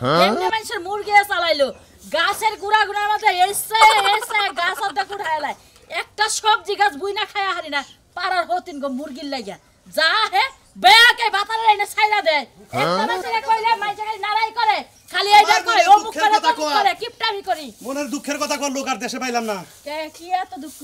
এমনি মানুষের মুরগি চালাইলো গাছের গুড়ার মধ্যে এসে এসে গাছ অর্ধেক উঠাইলাই একটা সবজি গাছ বুইনা খায়া হারি না পাড়ার হতিন গো মুরগির লাগিয়া যা হে বেয়াকে বাতারে এনে ছাইরা দেয় একটা মানুষের কইলে মাইজাকে নারাই করে খালি এইটা কয় ও মুখ করে কিপটামি করি মনের দুঃখের কথা কর লোক আর দেশে পাইলাম না কি এত দুঃখ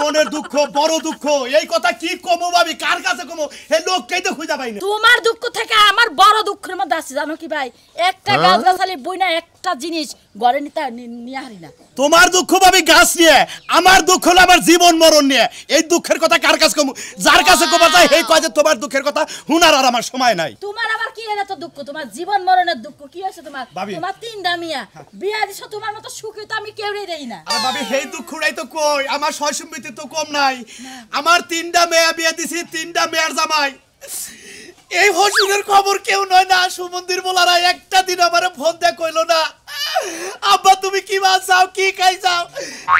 মনের দুঃখ বড় দুঃখ এই কথা কি কমো ভাবি কার কাছে কমো এই লোককেই তো খুঁজা পাই না তোমার দুঃখ থেকে আমার বড় দুঃখের মধ্যে আছে জানো কি ভাই একটা গাছ গাছালি বইনা একটা জিনিস ঘরে নিয়ে হারি না তোমার দুঃখ ভাবি গাছ নিয়ে আমার দুঃখ হলো আমার জীবন মরণ নিয়ে এই দুঃখের কথা কার কাছে কমো যার কাছে কমা যায় এই কয় যে তোমার দুঃখের কথা হুনার আর আমার সময় নাই তোমার আবার কি এত দুঃখ তোমার জীবন মরণের দুঃখ কি হইছে তোমার তোমার তিনটা মিয়া বিয়া দিছো তোমার মতো সুখী তো আমি কেউই দেই না আরে ভাবি এই দুঃখটাই তো কই আমার সয় সম্পত্তি তো কম নাই আমার তিনটা মেয়ে বিয়া দিছি তিনটা মেয়ের জামাই এই হসুরের খবর কেউ নয় না সুমন্দির বলারা একটা দিন আমারে ফোন দিয়ে কইলো না আব্বা তুমি কি মাছ চাও কি খাই চাও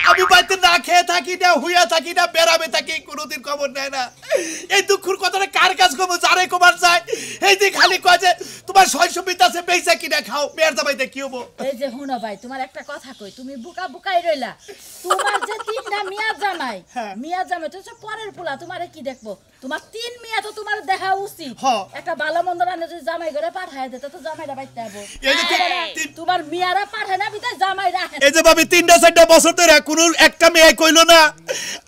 আমি বাড়িতে না খেয়ে থাকি না হুইয়া থাকি না বেড়াবে থাকি কোনোদিন খবর নেয় না এই দুঃখের কথাটা কার কাছ কমো যারে কমার চায় এই যে খালি কয় যে তোমার শৈশবিত আছে বেচা কিনা খাও মেয়ের জামাইতে কি হবো এই যে হুনো ভাই তোমার একটা কথা কই তুমি বুকা বুকাই রইলা তোমার যে তিনটা মিয়া জামাই তো সব পরের পোলা তোমারে কি দেখবো তোমার তিন মিয়া তো তোমার দেখা উচিত একটা ভালো মন্দ রান্না যদি জামাই ঘরে পাঠায় দিতে তো জামাইরা বাইতে যাবো তোমার মিয়ারা পাঠায় না বিতে জামাই রাখে এই যে ভাবি 3-4 বছর ধরে কোনো একটা মেয়ে কইলো না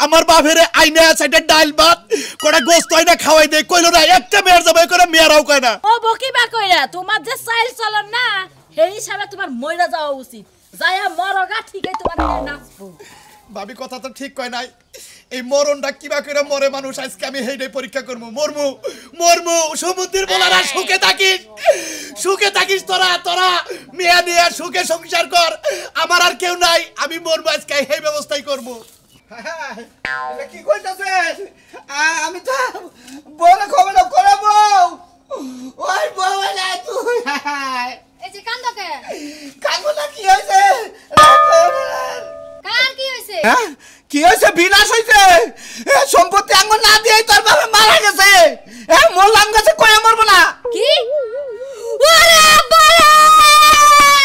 আমার বাপেরে আইনা সাইডে ডাল ভাত কোড়া গোশত আইনা খাওয়াই দেয় কইলো না একটা মেয়ের জামাই করে মেয়েরাও কয় না ও বকিবা কইরা তোমার যে চাইল চলন না সেই হিসাবে তোমার মইরা যাওয়া উচিত যায়া মরগা ঠিকই তোমার নাচবো ভাবি কথা তো ঠিক কয় নাই এই মরণটা কিবা করে মরে মানুষ আজকে আমি হেইটাই পরীক্ষা করবো মরমু সমুদ্রের বলারা সুখে থাকিস তোরা মেয়া নিয়ে সুখে সংসার কর আমার আর কেউ নাই আমি মরবো আজকে এই ব্যবস্থাই করবো কি কইতাছে আমি তো বড় খবর করাবো ওই বউলা তুই এই যে কান্দকে কান্দনা কি হইছে কার কি হইছে কি হইছে বিনাশ হইছে সম্পত্তি আঙ্গ না দিয়ে তোর বাবা মারা গেছে মোলাম গেছে কই মরবো না কি ওরে বাবা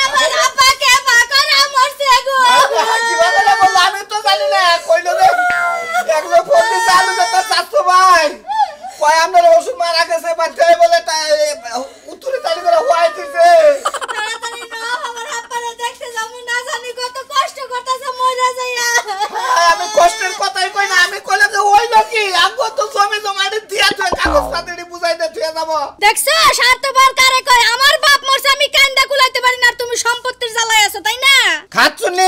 আমার আপাকে বাকরা মরছে গো কি বলে বল আমি তো জানি না কইলো রে একলো ফোন দিয়ে চালু তো চাচ্ছো ভাই কই আমরা ওষুধ মারা গেছে বাচ্চা বলে উত্তরে চালু করে হওয়াই দিছে তাড়াতাড়ি না আমার আপারে দেখতে যাবো না জানি কত কষ্ট করতেছে মরে যাইয়া আমি কষ্টের কথাই কই না আমি কইলাম যে ওই লোকই আঙ্গো তো জমি জমাড়ি দিয়া তুই কাগজ পাতি বুঝাই দে তুই যাব দেখছো স্বার্থপর কারে কয় আমার বাপ মরছে আমি কান্দা কুলাইতে পারি না আর তুমি সম্পত্তির জ্বালায় আছো তাই না খাচ্ছুন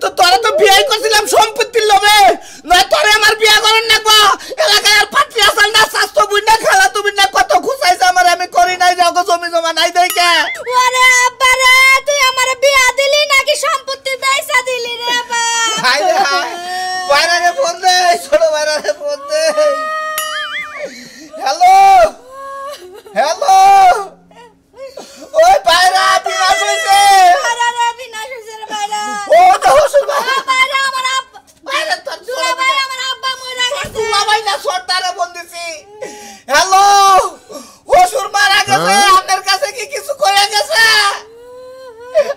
তো তোরা তো বিয়ে করছিলাম সম্পত্তির লোভে না তোরে আমার বিয়ে করেন না গো এলাকায় আর পাত্রী আসাল না স্বাস্থ্য বুঝনা খালা তুমি না কত খুশাইছ আমার আমি করি নাই যাও গো জমি জমা নাই দেই কে ওরে আব্বা রে তুই আমার বিয়া দিলি নাকি সম্পত্তি বেচা দিলি রে আব্বা হাই রে হাই বাইরে ফোন দে ছোট বাইরে ফোন দে হ্যালো ওই বাইরে বিনাশ হইছে আরে বিনাশ হইছে রে বাইরে ও তো হসুর বাইরে আমার আব্বা বাইরে তোর দুলা ভাই আমার আব্বা মরে গেছে দুলা ভাই না সর্দারে ফোন দিছি হ্যালো হসুর মারা গেছে আপনার কাছে কি কিছু কইয়া গেছে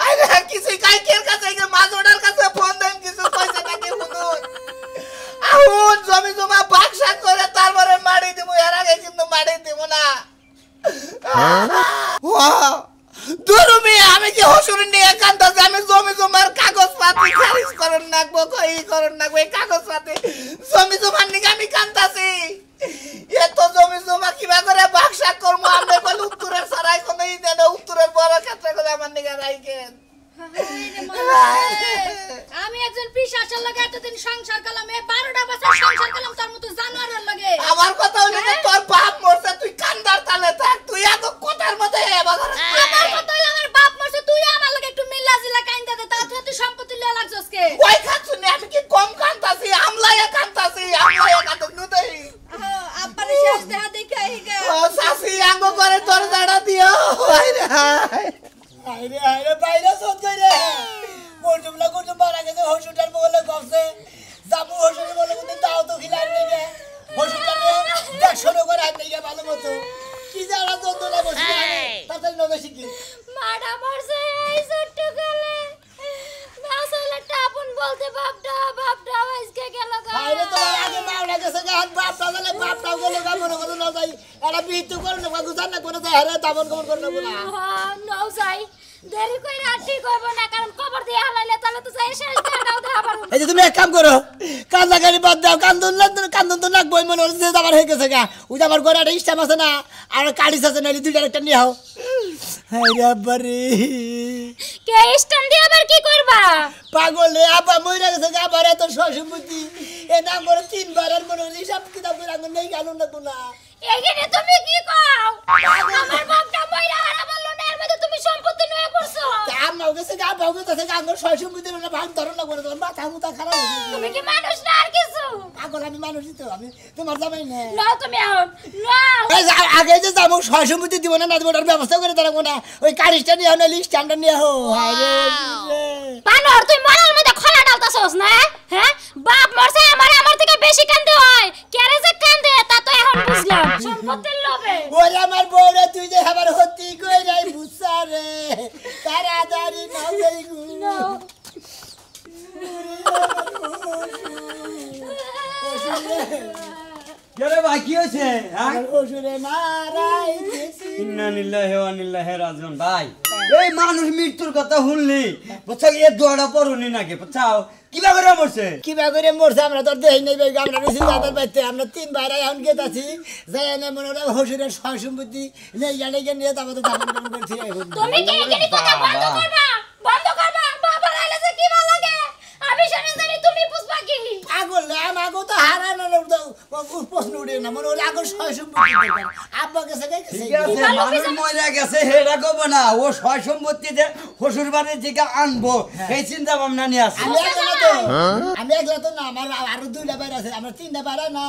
আরে কিছু কাইকের কাছে মাজোডার কাছে ফোন দেন কিছু কইছে নাকি হুজুর আহুন জমি জমা বাক্সা করে তারপরে মারি দিব এর আগে কিন্তু মারি দিব না দুরুমি আমি কি হসুর নিয়ে কান্দাছি আমি জমি জমার কাগজ পাতি খারিজ করেন নাকবো কই করেন নাকবো এই কাগজ পাতি জমি জমার নিকে আমি কান্দাছি এত জমি জমা কিবা করে বাক্সা করবো আমরা বলে উত্তরের সারাই কোনো দেন উত্তরের বড় ক্ষেত্রে করে আমার নিকে রাইকেন আমি একজন পিশাচের লগে এতদিন সংসার করলাম 12টা বছর সংসার করলাম তার মতো জানোয়ারের লগে আমার কথা হইলো যে তোর বাপ মরছে তুই কান্দার তালে থাক তুই এত কথার মধ্যে আমার কথা হইলো আমার বাপ মরছে তুই আমার লগে একটু মিল্লা জিলা কাইন্দা দে তাতে তুই সম্পত্তি লয়া লাগছস কে ওই খাচ্ছুনি আমি কি কম কান্দাছি আমলায়ে কান্দাছি নুদেই আব্বারে শেষ দেয়া দেখে আইগা ও সাসি আঙ্গ করে তোর জাড়া দিও আইরে বাইরে সঞ্জয় রে মরজুমলা করতে মারা গেছে হসুটার বলে গছে জামু হসুটার বলে কিন্তু তাও তো খিলাই নেবে হসুটার 150 করে আই নেগে ভালো মতো কি জানা তো তোলা বসে তাতে নবে শিখি মা মাটা মরছে এই ছোট্ট কালে আসলে টাপুন বলতে বাপটা আজকে গেল গা আরে তোমার আগে মাওলা গেছে গা বাপটা গেলে গা মনে করো না যাই এরা বিহিত করে না গুজার না করে যায় আরে দাবন কবর করে নেবো না নও যাই দেরি কই রাতি কইব না কারণ কবর দিয়ে হালাইলে তাহলে তো যাই শেষ দেখাও দেখাবার এই যে তুমি এক কাম করো কান্দা গাড়ি বাদ দাও কান্দন তো নাক বই মনে হচ্ছে আবার হয়ে গেছে গা ওই যে আমার ঘরে একটা স্টাম আছে না আর কালিস আছে না দুইটার একটা নিয়ে আও হাই রে বাবারে কে স্ট্যান্ড দিয়ে আবার কি করবা পাগলে আবা মইরা গেছে গা আবার এত সসম্মতি এ নাম করে তিনবার আর মনে হচ্ছে সব কিতাব করে আঙ্গুল নেই গেল না কোনা এখানে তুমি কি কও আমার বাপটা মইরা হারা বলল না এর মধ্যে তুমি সম্পত্তি নিয়ে পড়ছো আমার গেছে গা ভাগ গেছে গা আঙ্গুল সসম্মতি না ভাগ ধরো না করে তোমার মাথা মুথা খারাপ হয়ে গেছে তুমি কি মানুষ না আর কিছু পাগল আমি মানুষই তো আমি তোমার জামাই না নাও তুমি এখন নাও এই যে আগে যে যাবো সসম্মতি দিব না দিব ওটার ব্যবস্থা করে তারা না ওই কারিশটা নিয়ে হলো স্ট্যান্ডার নিয়ে হো আরে বানর তুই মরার মধ্যে খোলা ডালতাছস না হ্যাঁ বাপ মরছে আমার থেকে বেশি কান্দে হয় কেরে যে কান্দে তা তো এখন বুঝলাম সম্পত্তির লোভে ওরে আমার বউরে তুই যে আবার হতি কই যাই বুঝছা রে তাড়াতাড়ি না যাই গু কেরে ভাই কি হয়েছে হ্যাঁ ওরে মারাই গেছি ইন্না লিল্লাহি ওয়া ইন্না ইলাইহি রাজিউন ভাই এই মানুষ মৃত্যুর কথা শুনলি বুঝছো এ দোয়াটা পড়ুনি নাকি বুঝছাও কিবা করে মরছে কি করে মরছে আমরা তো দেই নাই ভাই আমরা বেশি দাদার বাইতে আমরা তিন বাইরে এখন গেতাছি যাই না মনে হলো হসুরের সসম্পত্তি নেই জানে কে নিয়ে তারপর তো দাফন দাফন করছি তুমি কি এখানে কথা বন্ধ করবা বাবার আইলে যে কি ভালো লাগে আমি শুনে জানি তুমি বুঝবা কি পাগল আমাকে তো হারানোর প্রশ্ন উঠে না মনে হলো আগর সসম্পত্তি দরকার আব্বা গেছে ঠিক আছে মানুষ মরে গেছে হেডা কব না ও সয় সম্পত্তিতে শ্বশুর বাড়ির থেকে আনবো এই চিন্তা ভাবনা নিয়ে আসছে আমি একলা তো না আমার আরো দুইটা বাইরে আছে আমরা তিনটা বাইরে না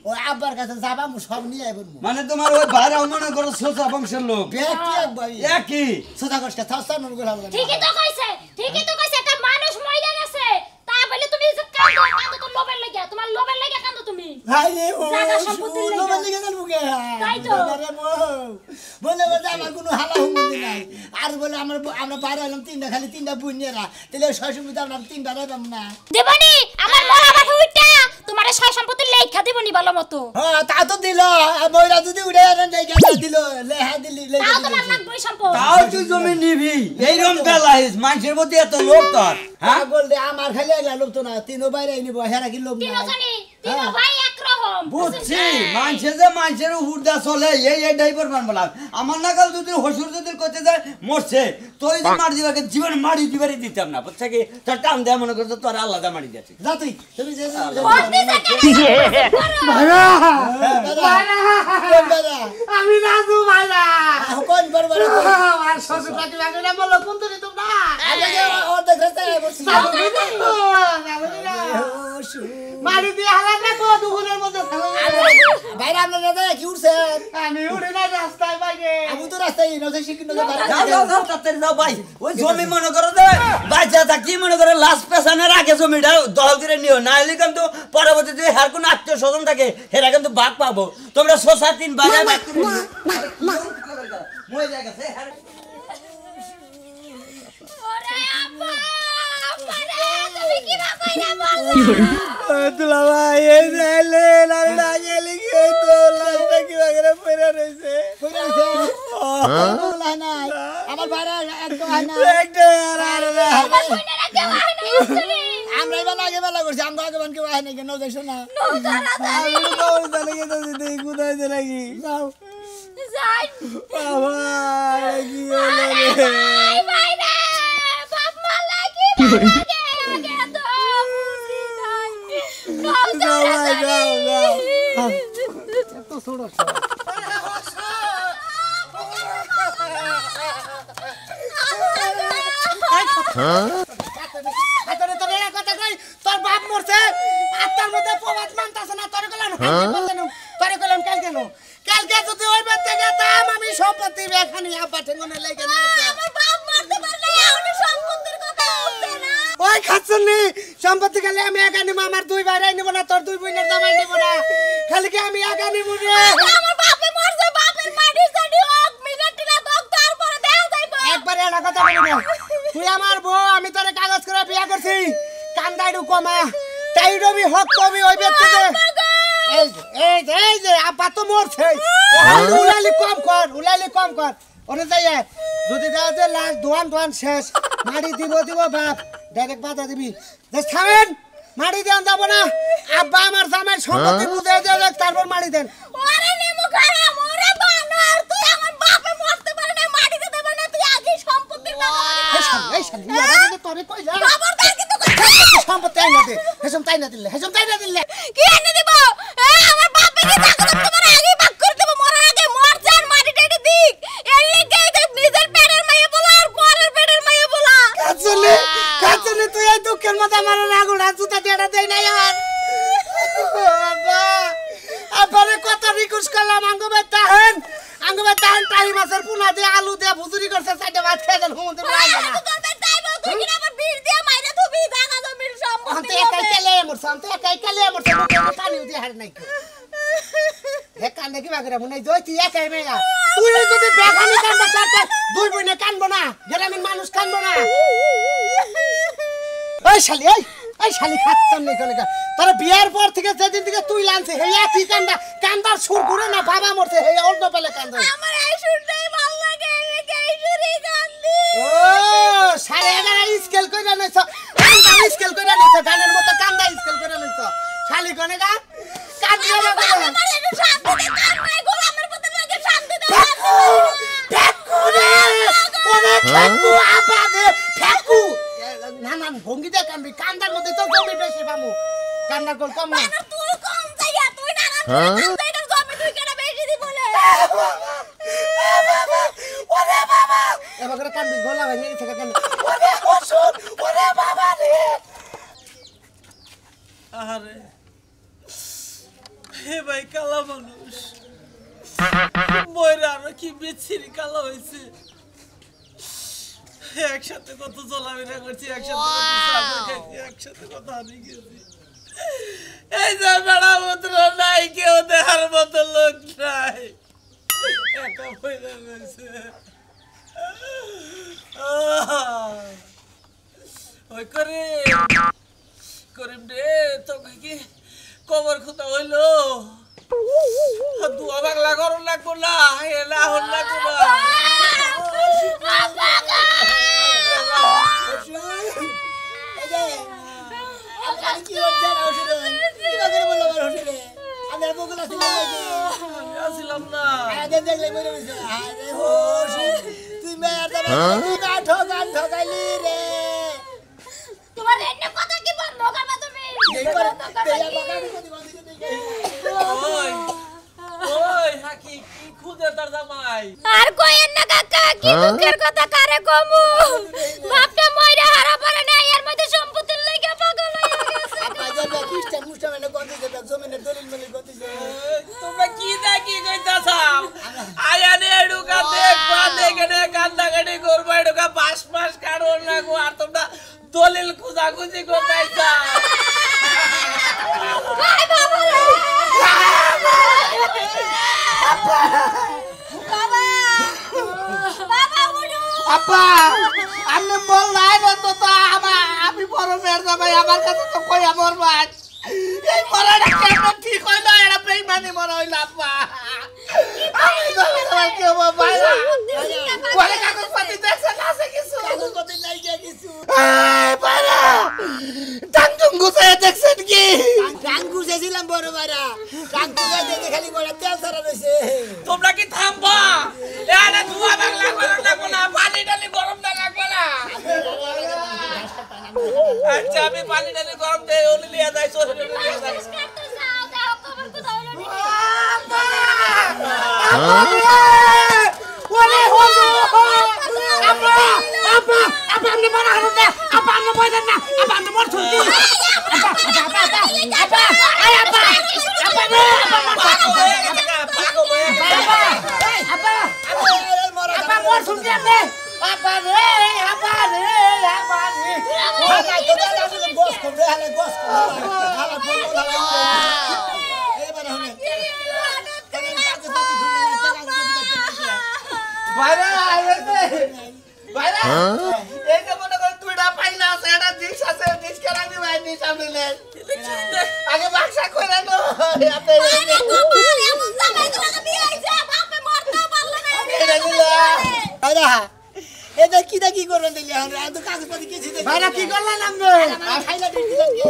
ওই আব্বার কাছে যাবা সব নিয়ে আইব মানে তোমার ওই ভাড়া মনে করো সোজা বংশের লোক ব্যক্তি একবারই একই সোজা কষ্ট থাস্তা নন গোলা ঠিকই তো কইছে একটা মানুষ মইরা গেছে তা বলে তুমি যে কান্দো তো লোভের লাগা তোমার লোভের লাগা কান্দো তুমি ভাই রে ও জায়গা সম্পত্তির লাগা। লোভের লাগা জানবো কে তাই তো। বলে আমার কোনো হালা হুমুন্দি নাই আর বলে আমরা বাইরে হলাম খালি তিনটা বুনিয়েরা তাহলে সসম্পত্তি আমরা তিনটা রাইবাম না দেবনি আমার মরা বাবা উঠা তোমার সয় সম্পত্তি লেখা দিবনি ভালো মতো হ্যাঁ তা তো দিল ময়রা যদি উড়ে আনেন লেখা দিল লেহা দিলি লেখা তাও তোমার লাগবে সম্পদ তাও তুই জমি নিবি এইরকম বেলাইস মানুষের মধ্যে এত লোভ তোর হ্যাঁ বললে আমার খালি একলা লোভ তো না তিনও বাইরে নিব হেরা কি লোভ তিনো না জানি তিনো ভাই একরকম বুঝছি মানুষের হুড়দা চলে এই ড্রাইভার বানবলা আমার নাকাল যদি হসুর যদি করতে যায় মরছে তুই যদি মারি দিবাকে জীবন মারি দিবারই দিতাম না বুঝছে কি তোর টান দেয় মনে করতো তোর আলাদা মারি দিয়েছে যা তুই তুমি যে আমি রাজু ভাইরা কোন বড় আমার শ্বশুর পাখি লাগে না বলো কোন তুমি তোমরা ও দেখতে বলছি মারি দিয়ে হালা না কো দুগুনের মধ্যে বাইরে আপনার দাদা কি উঠছেন আমি উড়ে না রাস্তায় বাইরে আমি তো রাস্তায় নজর শিখি নজর যাও তাড়াতাড়ি যাও ভাই ওই জমি মনে করো যে বাচ্চা থাকি মনে করে লাস্ট পেছানোর আগে জমিটা দখল করে নিও না হলে কিন্তু পরবর্তীতে হের কোনো আত্মীয় স্বজন থাকে হেরা কিন্তু ভাগ পাবো তোমরা সোসা তিন বাজার ভাগ করে মরে গেছে ওরে আপা তুমি কি না কইরা বল তুলা ভাই এই লে লাড়া গেলি কি তো লাস্টটা কি বাগরে পড়ে রইছে ওলা নাই আমার বাড়া একদম হয় না একটা আর আমার কইনারা কেউ আয় না আসলে আমরা এবার আগে বেলা করছি আমরা আগে বানকে হয় না কেন দেখছো না নজারা আমি তো জানি কি তো দিতে কোথায় যে লাগি যাও যাই বাবা কি হলো রে ভাই রে বাপ মা লাগি লাগে আগে তো বুঝি নাই নজারা যাও তো ছোড়ো তোর বাপ মরছে আত্মার মধ্যে প্রবাদ মানতাছে না তোর গলাম তোর গলাম কালকে যদি ওই বাড়িতে গেতাম আমি সম্পত্তি এখানে আব্বা ঠেঙ্গনে লেগে নিয়েছে আমার বাপ মারতে পারলে আমি সম্পত্তির কথা উঠবে না ওই খাচ্ছনি সম্পত্তি খালি আমি একা নিব আমার দুই ভাই নিব না তোর দুই বোনের জামাই নিব না খালি কি আমি একা নিব রে আমার বাপে মরছে বাপের মাটির জানি হোক মিনাটিনা দক তারপরে দেও যাইবো একবারে না কথা বলি না তুই আমার বউ আমি তোরে কাগজ করে বিয়া করছি কান্দাইডু কমা তাইডবি হক কবি ওই ব্যক্তিতে এই যে আপা তো মরছে উলালি কম কর ওরে যাইয়ে যদি দেওয়া যে লাস্ট দোয়ান শেষ মাটি দিব বাপ ডাইরেক্ট বাধা দিবি যে থামেন মাটি দেন যাব না আব্বা আমার জামাই সম্পত্তি বুঝে দেন তারপর মাটি দেন ওরে নেমু খারাপ ওরে বানর তুই আমার বাপে মরতে পারে না মাটিতে দেব না তুই আগে সম্পত্তির কথা এই শালি ইয়ারা তোরে কইলা খবরদার কিন্তু সম্পত্তি আইনা দে হেসম তাই না দিলে কি এনে দিব আমার বাপে কি চাকরি তোমার আগে ভাগ করে দেব মরার আগে মর যান মাটিটা এটা দিক এই লেগে নিজের পেটের মাইয়া বলা আর পরের পেটের মাইয়া বলা কাজলে তুই এই দুঃখের মধ্যে আমার রাগুড়া জুতা দেড়া দেই না আর আবারে কত রিকোয়েস্ট করলাম আঙ্গবে তাহেন টাইম মাছের পুনা দিয়ে আলু দিয়ে ভুজুরি করছে সাইডে ভাত খেয়ে দেন হুমতে পারে না তোদের তাইবো তুই কি আমার বীর দিয়ে মাইরা ধুবি জানা জমির সম্পত্তি অন্তে একাই কেলে মরছে পানি দিয়ে হার নাই হে কান্দে কি বাগরা মনে জয় তুই একাই মেয়া তুই যদি বেখানি কান্দা চারতে দুই বইনে কানবো না গ্রামের মানুষ কানবো না এই শালি খাচ্ছাম নাই কোনে তোর বিয়ার পর থেকে যেদিন থেকে তুই লানছে হে একই কান্দার সুর ঘুরে না বাবা মরছে হে অন্য পেলে কান্দে আমার এই সুরটাই ভালো লাগে এই সুরই কান্দি ও 11:30 স্কেল কইরা নইছ কান্দা স্কেল কইরা নইছ গানের মতো কান্দা স্কেল কইরা নইছ শালি কোনে গা কান্দিয়া না করে আমার একটু শান্তি দে তার মানে গোলামের মতো লাগে শান্তি দে ফেকু রে ওরে ফেকু আপা দে ফেকু না ভঙ্গি দে কান্দবি কান্দার মধ্যে তো জমি বেশি পামু কান্দার গোল কম না তুই কম যাইয়া তুই না কান্দাইটার জমি তুই কেন বেশি দি বলে ওরে বাবা এবার করে কান্দবি গোলা ভাই নিয়ে থেকে কান্দ ওরে হসুন ওরে বাবা রে আরে হে ভাই কালা মানুষ ময়রা আর কি বিচ্ছিরি কালা হয়েছে একসাথে কত চলাফেরা করছি একসাথে কত চাকরি খাইছি একসাথে কত হানি গেছি এই যে বেড়া মন্ত্র নাই কেউ দেখার মতো লোক নাই একা পয়লা গেছে ওই করিম রে তোকে কি কবর খুঁতা হইলো দুয়া বাংলা করুন লাগবো না এলা হল লাগবো না আসিলাম না তোমার এনে কথা কি বন্ধ করবা তুমি ওই ওই হাকি কি খুদে তার জামাই আর কইেন না কাকা কি দুঃখের কথা কারে কমু বাপটা মইরা হারা পারে না এর মধ্যে সম্পত্তির লাগা পাগল হয়ে গেছে তোমরা কি দেখি কইতাছাও আয়ানে এডুকা দেখ পা দেখে কান্দা কাটি করবা এডুকা 5 মাস কাড়ো না গো আর তোমরা দলিল খুঁজাখুঁজি করতাইছা ভাই বাবা রে বাবা বাবা উঠো আপা আমি বল নাই তো আমি বড় মেয়ের জামাই আমার কাছে তো কই আমার ভাই এই মরাটা কেমন ঠিক হইল এরা বেইমানি মরা হইল আপা আমি জামাই কি হবো ভাই পরে কাগজ পাতি দেখছেন আছে কিছু কাগজ পাতি নাই কিছু এই পারা টাঙ্গুং গুছায় দেখছেন কি টাঙ্গুং গুছাইছিলাম বড় ভাইরা টাঙ্গুং দেখে খালি বড় তেল সারা রইছে তোমরা কি থামবা এনে ধোয়া বাংলা করো না পানি ডালি গরম না লাগবে না আচ্ছা আমি পানি ডালি গরম দেই ওলি লিয়া যাই সরে লিয়া যাই কাটতে যাও দাও খবর কোথাও হলো নি ওরে হজু আপা আপনি মারা হলো না আপা আপনি ময়দান না আপা আপনি মর ছুটি আপা আয় আপা আপা রে আপা মর ছুটি আপনি আপা রে গোস করে হালে গোস এবারে হবে বাইরে আইছে ভাইরা এই যে মনে করেন দুইটা পাইলা আছে একটা ডিশ আছে ডিশ কেনা দি ভাই ডিশ আপনি নেন আগে বাক্সা কইরা নো আপনি এমন জামাই তোমাকে বিয়ে হইছে বাপে মরতে পারলো না এটা দিলা ভাইরা এটা কি করবেন দিলি এখন আমি তো কাগজপত্র কিছু দেখি ভাইরা কি করলেন আপনি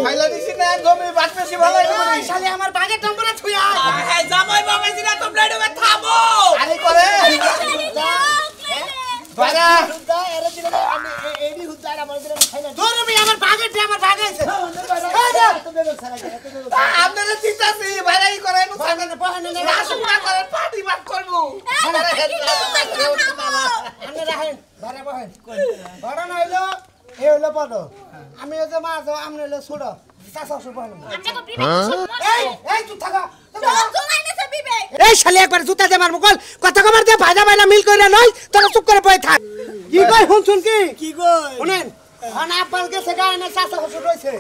খাইলা দিছি না জমি বাটপেছি ভালো করে শালি আমার বাগের টম্বরা থুয়া জামাই বাবাজি না তোমরা এটা থামো আরে করে ভাইরা এরা দিলে আমি এডি হুদ্দার আমার দিলে খাইলা তোর আমি আমার বাগেছে আপনারা চিন্তাছি ভাইরা ই করে নো সামনে বহানে রাসুম না করে পার্টি বাট করব আপনি রাখেন ঘরে বহেন বড় না হইলো এ হইলো বড় আমি ওই যে মাছ আমনে হইলো ছোট চাচা শ্বশুর বহেন আমনে কো বিবেক সব এই তুই থাকা জমাই নেছে বিবেক এই শালি একবার জুতা দে মার মুকল কথা কমার দে ভাজা বাইনা মিল কইরা নই তোরা চুপ করে বই থাক কি কই শুন কি কই শুনেন আনা আপাল কে সেগা না চাচা শ্বশুর রইছে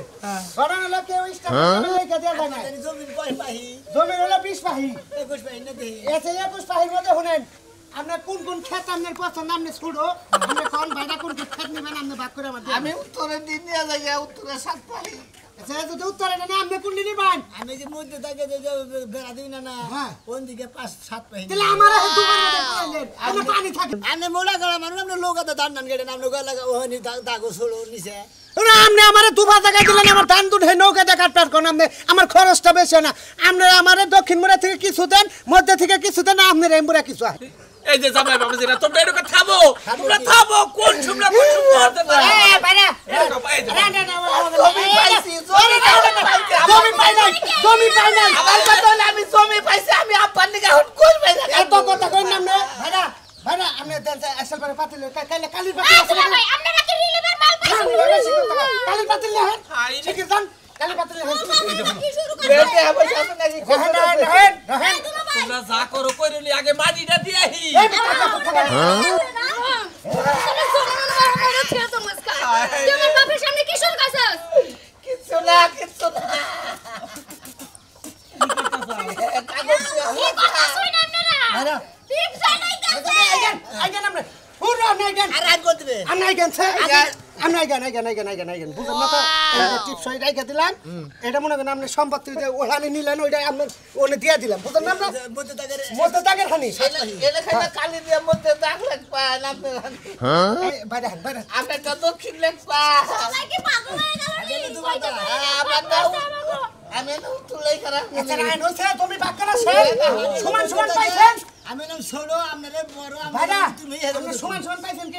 বড় না লোকে ওই স্টাফ লেখা দেয়া যায় না জমি কয় পাহি জমি হলো 20 পাহি 21 পাহি না দেই এসে 21 পাহির মধ্যে শুনেন আপনি কোন ক্ষেত আপনার পছন্দ আপনি ছুড়ো আপনি কোন ভাইরা কোন ক্ষেত নেবেন আপনি ভাগ করে আমার আমি উত্তরে দিন নিয়ে যাই উত্তরে সাত পাই আচ্ছা যদি উত্তরে না আপনি কোন নিবেন আমি যে মধ্যে থাকে যে বেড়া দিই না হ্যাঁ কোন দিকে 5-7 পাই তাহলে আমার দুবার কইলেন আপনি পানি থাকে আনে মোলা গলা মানুষ আমরা লোকাতে ধান ধান কেটে নাম লোকা লাগা ওখানে দাগো ছড়ো নিছে না আপনি আমারে দুবার জায়গা দিলেন আমার ধান দুধ হে নৌকা দেখা কাটপার কোন আপনি আমার খরচটা বেশি না আপনি আমারে দক্ষিণ মুড়া থেকে কিছু দেন মধ্যে থেকে কিছু দেন আপনার এমবুরা কিছু আছে এই যে জামাই বাবাজি না তোমরা এটা থামো তোমরা থামো কোন শুমলা হতে না এই বাইরে জমি পাইছি জমি পাইছি জমি পাই নাই আমার কথা হলো আমি জমি পাইছি আমি আব্বার নিকে এখন কই পাই না এত কথা কই না ভাইরা আপনি দেন আসল করে পাতিল কালির পাতিল আছে না ভাই আমনে নাকি রিলিভের মাল পাইছেন কালির পাতিল না ঠিক আছে কালির পাতিল না কি শুরু করে বেটে হবে সাথে নাকি রহেন তোমরা যা করো কইরলি আগে মাটিটা দিয়ে আহি তোমার বাপের সামনে কি শুরু করছস কিছু না কি কথা শুই না আপনারা টিপ জানাই গেছে আইগান আমরা পুরো নাইগান আর রাত করতে দিবেন আমি আইগান আমি আইগান বুঝেন না তো টিপস হই রাইখা দিলাম এটা মনে করেন আপনি সম্পত্তি যে ওখানে নিলেন ওইটা আমরা ওনে দিয়া দিলাম বুঝেন না আমরা মধ্যে থাকে মধ্যে দাগের খানি এলে খাইলে কালি দিয়ে মধ্যে দাগ লাগবা না বাইরে আমরা তো দক্ষিণ লাগবা সবাই কি পাগল হয়ে গেল আমার না আমি না তুলাই খারাপ আচ্ছা রাইন হইছে তুমি বাক্কারা সমান পাইছেন আমি নাম ছোড়ো আপনারে বড় ভাইরা তুমি আপনি সমান পাইছেন কি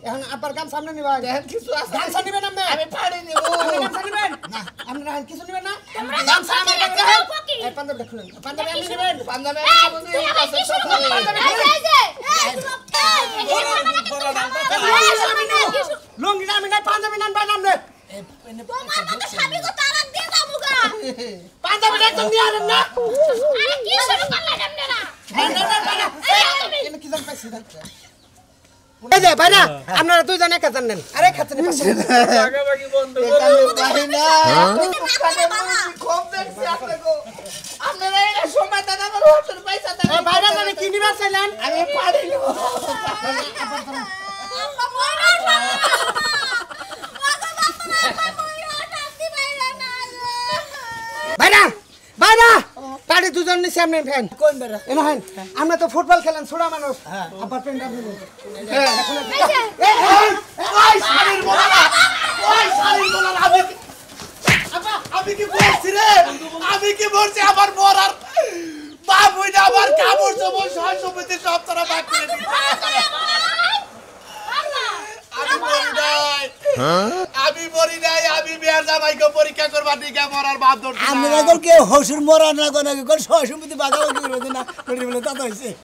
এখন আবার গাম সামনে নিবা দেখেন কিছু আছে গামছা নিবেন আপনি আমি পারি নিব আপনি গামছা নিবেন না আপনি রাইন কিছু নিবেন না তোমরা গামছা আমার গামছা কাছে নিবেন, ফকির। এই পাঞ্জাবি খুলেন পাঞ্জাবি আপনি নিবেন পাঞ্জাবে তুই আমার কি শুরু করলি এই যে লুঙ্গি আমি না পাঞ্জাবি নান বানাম নে তোমার মতো স্বামী কো তারাক দিয়ে দামুগা পাঞ্জাবি একদম নিয়ে আনেন না আরে কি শুরু করলেন আপনারা এনে কি জান পাইছি এই যে ভাইরা আপনারা দুইজন একা জানেন আরে খাচ্ছেন পাশে আগাবাগি বন্ধ পারি না খুব দেখছি আপনাকে আপনারা এই সময় দাদা আমার হোটেল পয়সা দেন এই ভাইরা জানে কি নিবা চাইলেন আমি পারি নিব আম্মা মরার ভাইরা পাড়ি দুজন নিছে আপনি ফ্যান কোন বেড়া এনো হেন আমরা তো ফুটবল খেলেন ছোড়া মানুষ আবার পেন্ডা আপনি ওই শালির বলারা আমি কি বলছি রে আমি কি বলছি আমার মরার বাপ হইনা আমার কাপড় চোপড় সব সম্পত্তি সব তারা বাদ করে দিচ্ছে আমি মরি নাই আমি মেয়ের জামাইকে পরীক্ষা করবার দিকে মরার বাপ ধরছি আমরা কেউ হসুর মরা না কোন সহসম্পত্তি বাগাও কি করবে না বলে তা তো হইছে